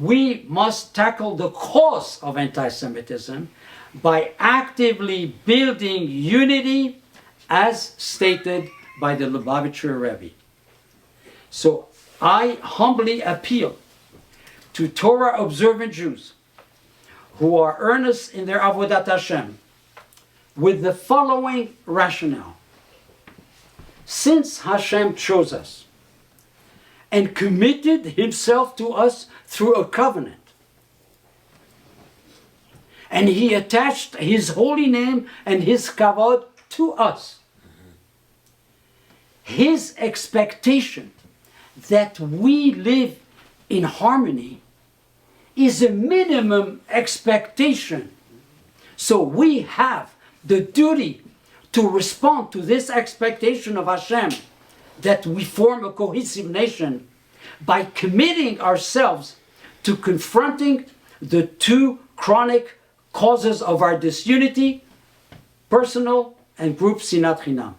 We must tackle the cause of anti-Semitism by actively building unity as stated by the Lubavitcher Rebbe. So I humbly appeal to Torah observant Jews who are earnest in their Avodat Hashem with the following rationale. Since Hashem chose us and committed himself to us through a covenant, and he attached his holy name and his kavod to us, his expectation that we live in harmony is a minimum expectation. So we have the duty to respond to this expectation of Hashem that we form a cohesive nation by committing ourselves to confronting the two chronic causes of our disunity, personal and group Sinat Chinam.